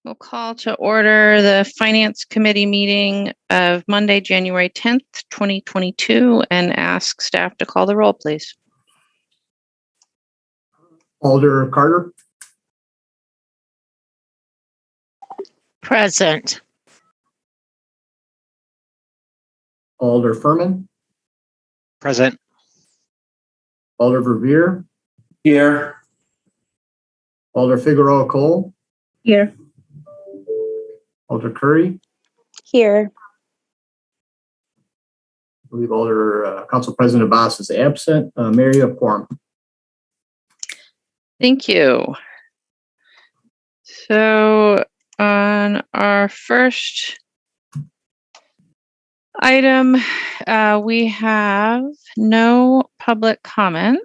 We'll call to order the Finance Committee meeting of Monday, January 10th, 2022, and ask staff to call the roll, please. Alder Carter. Present. Alder Furman. Present. Alder Verveer. Here. Alder Figueroa Cole. Here. Alder Curry. Here. I believe Alder Council President Abbas is absent. Mayor, you have quorum. Thank you. So on our first item, we have no public comment.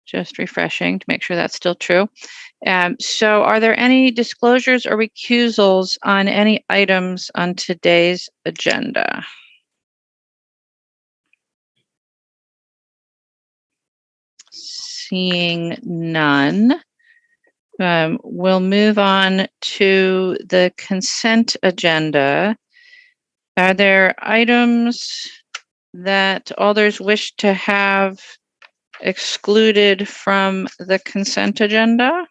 Just refreshing to make sure that's still true. So are there any disclosures or recusals on any items on today's agenda? Seeing none, we'll move on to the consent agenda. Are there items that others wish to have excluded from the consent agenda?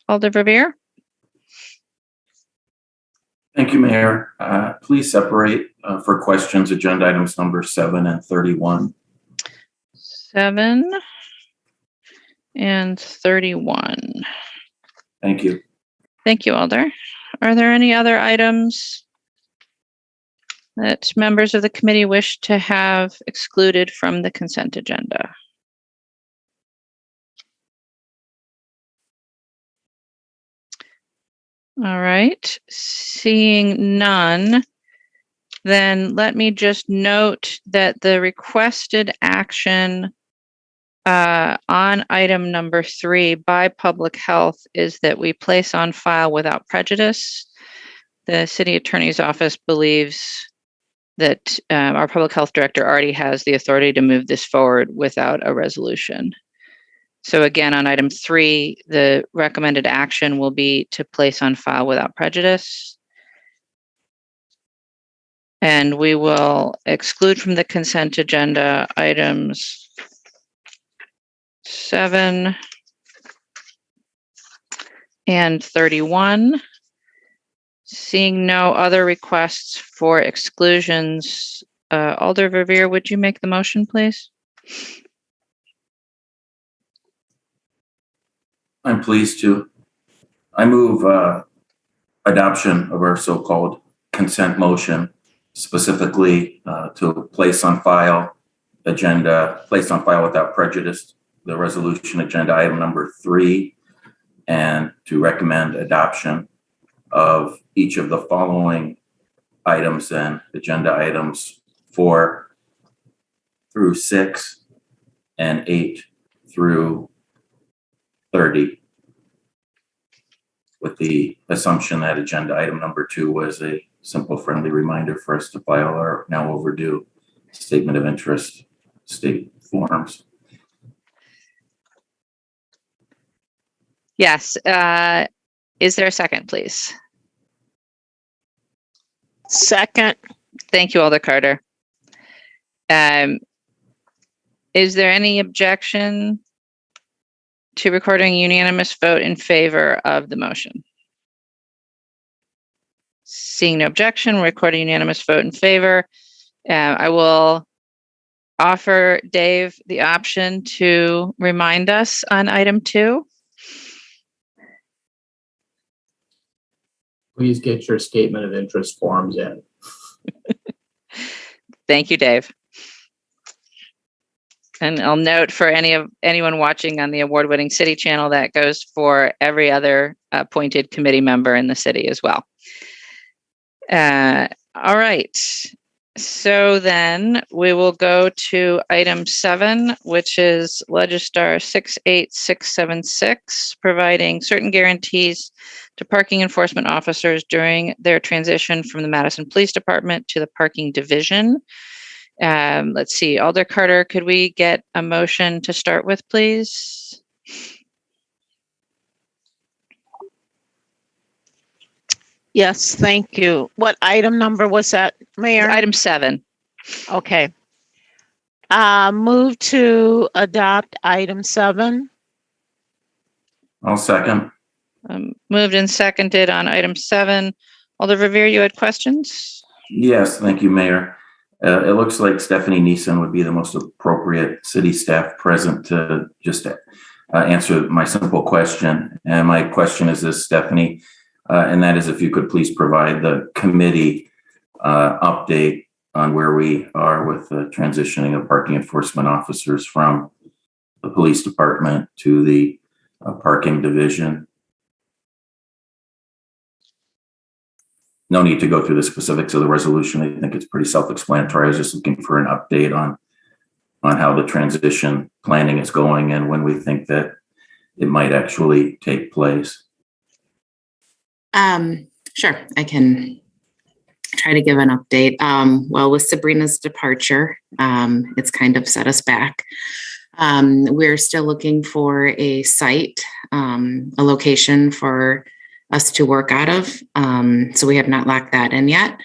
Alder Verveer? Thank you, Mayor. Please separate for questions agenda items number 7 and 31. 7 and 31. Thank you. Thank you, Alder. Are there any other items that members of the committee wish to have excluded from the consent agenda? All right, seeing none, then let me just note that the requested action on item number 3 by Public Health is that we place on file without prejudice. The City Attorney's Office believes that our Public Health Director already has the authority to move this forward without a resolution. So again, on item 3, the recommended action will be to place on file without prejudice. And we will exclude from the consent agenda items 7 and 31. Seeing no other requests for exclusions, Alder Verveer, would you make the motion, please? I'm pleased to. I move adoption of our so-called consent motion, specifically to place on file without prejudice, the resolution agenda item number 3, and to recommend adoption of each of the following items and agenda items 4 through 6 and 8 through 30, with the assumption that agenda item number 2 was a simple, friendly reminder for us to file our now overdue statement of interest state forms. Yes. Is there a second, please? Second. Thank you, Alder Carter. Is there any objection to recording a unanimous vote in favor of the motion? Seeing no objection, we'll record a unanimous vote in favor. I will offer Dave the option to remind us on item 2. Please get your statement of interest forms in. Thank you, Dave. And I'll note for anyone watching on the award-winning city channel, that goes for every other appointed committee member in the city as well. All right. So then we will go to item 7, which is Legistar 68676, providing certain guarantees to parking enforcement officers during their transition from the Madison Police Department to the Parking Division. Let's see, Alder Carter, could we get a motion to start with, please? Yes, thank you. What item number was that, Mayor? Item 7. Okay. Move to adopt item 7. I'll second. Moved and seconded on item 7. Alder Revere, you had questions? Yes, thank you, Mayor. It looks like Stephanie Neeson would be the most appropriate city staff present to just answer my simple question. And my question is this, Stephanie, and that is if you could please provide the committee update on where we are with the transitioning of parking enforcement officers from the police department to the parking division. No need to go through the specifics of the resolution. I think it's pretty self-explanatory. I was just looking for an update on how the transition planning is going and when we think that it might actually take place. Sure, I can try to give an update. Well, with Sabrina's departure, it's kind of set us back. We're still looking for a site, a location for us to work out of. So we have not locked that in yet.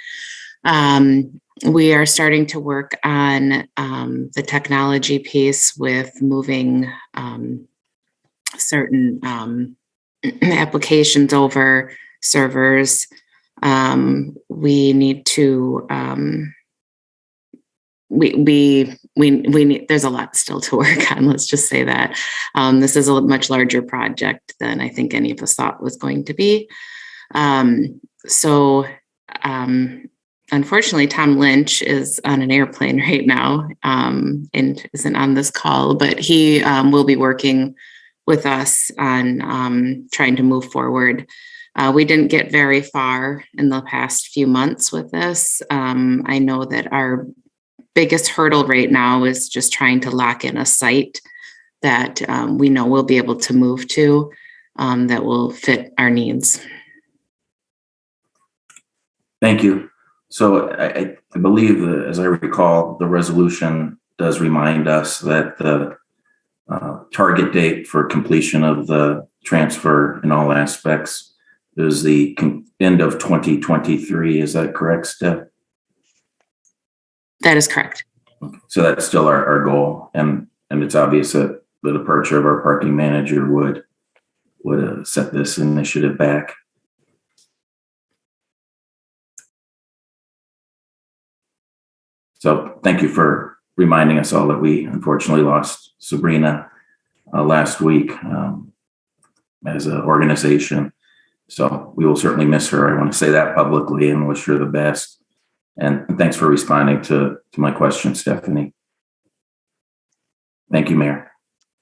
We are starting to work on the technology piece with moving certain applications over, servers. We need to we need, there's a lot still to work on. Let's just say that this is a much larger project than I think any of us thought was going to be. Unfortunately, Tom Lynch is on an airplane right now and isn't on this call, but he will be working with us on trying to move forward. We didn't get very far in the past few months with this. I know that our biggest hurdle right now is just trying to lock in a site that we know we'll be able to move to that will fit our needs. Thank you. So I believe that, as I recall, the resolution does remind us that the target date for completion of the transfer in all aspects is the end of 2023. Is that correct, Steph? That is correct. So that's still our goal. And it's obvious that the departure of our parking manager would set this initiative back. So thank you for reminding us all that we unfortunately lost Sabrina last week as an organization. So we will certainly miss her. I want to say that publicly and wish her the best. And thanks for responding to my question, Stephanie. Thank you, Mayor.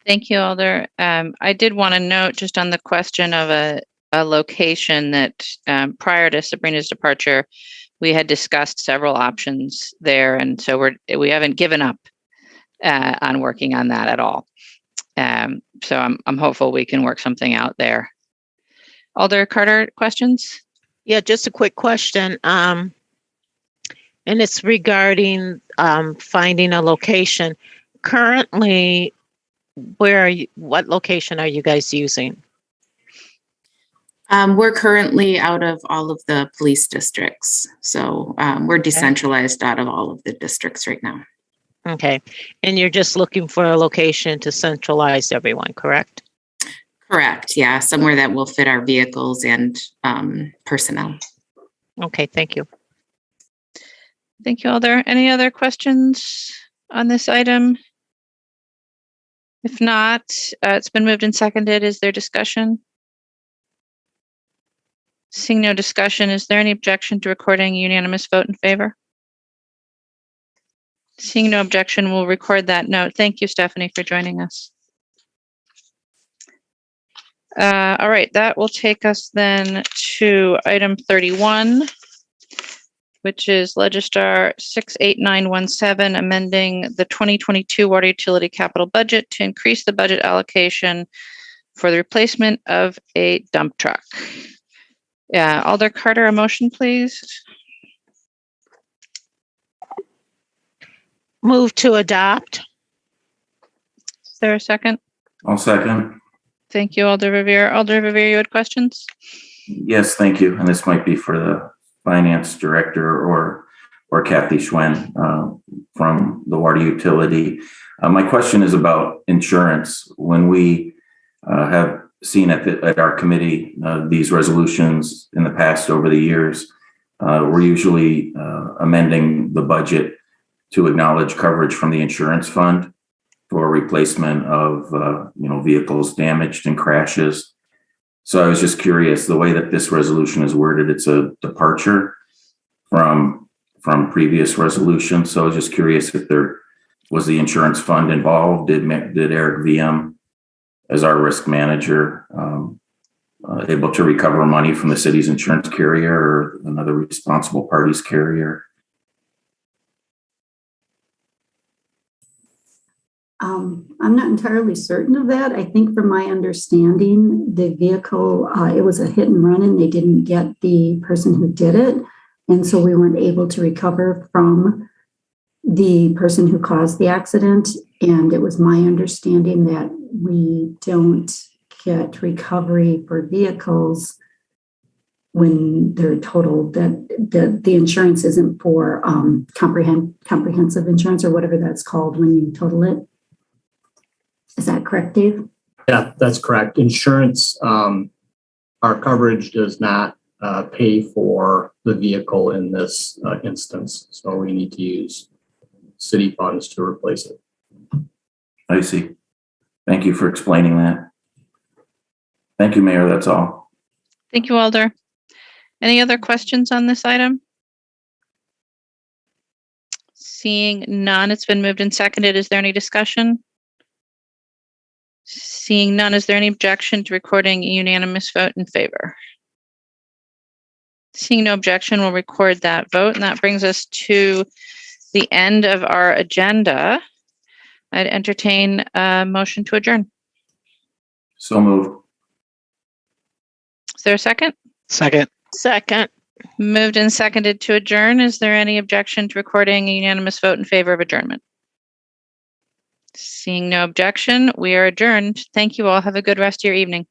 Thank you, Alder. I did want to note just on the question of a location that prior to Sabrina's departure, we had discussed several options there, and so we haven't given up on working on that at all. So I'm hopeful we can work something out there. Alder Carter, questions? Yeah, just a quick question. And it's regarding finding a location. Currently, what location are you guys using? We're currently out of all of the police districts. So we're decentralized out of all of the districts right now. Okay. And you're just looking for a location to centralize everyone, correct? Correct. Yeah. Somewhere that will fit our vehicles and personnel. Okay. Thank you. Thank you, Alder. Any other questions on this item? If not, it's been moved and seconded. Is there discussion? Seeing no discussion, is there any objection to recording a unanimous vote in favor? Seeing no objection, we'll record that note. Thank you, Stephanie, for joining us. All right, that will take us then to item 31, which is Legislator 68917, amending the 2022 water utility capital budget to increase the budget allocation for the replacement of a dump truck. Alder Carter, a motion, please. Move to adopt. Is there a second? I'll second. Thank you, Alder Revere. Alder Revere, you had questions? Yes, thank you. And this might be for the finance director or Kathy Schwen from the water utility. My question is about insurance. When we have seen at our committee these resolutions in the past over the years, we're usually amending the budget to acknowledge coverage from the insurance fund for replacement of vehicles damaged in crashes. So I was just curious, the way that this resolution is worded, it's a departure from previous resolutions. So I was just curious if there was the insurance fund involved. Did Eric VM, as our risk manager, able to recover money from the city's insurance carrier or another responsible party's carrier? I'm not entirely certain of that. I think from my understanding, the vehicle, it was a hit and run and they didn't get the person who did it. And so we weren't able to recover from the person who caused the accident. And it was my understanding that we don't get recovery for vehicles when they're totaled, that the insurance isn't for comprehensive insurance or whatever that's called when you total it. Is that correct, Dave? Yeah, that's correct. Insurance, our coverage does not pay for the vehicle in this instance. So we need to use city funds to replace it. I see. Thank you for explaining that. Thank you, Mayor. That's all. Thank you, Alder. Any other questions on this item? Seeing none, it's been moved and seconded. Is there any discussion? Seeing none, is there any objection to recording a unanimous vote in favor? Seeing no objection, we'll record that vote, and that brings us to the end of our agenda. I'd entertain a motion to adjourn. So moved. Is there a second? Second. Second. Moved and seconded to adjourn. Is there any objection to recording a unanimous vote in favor of adjournment? Seeing no objection, we are adjourned. Thank you all. Have a good rest of your evening.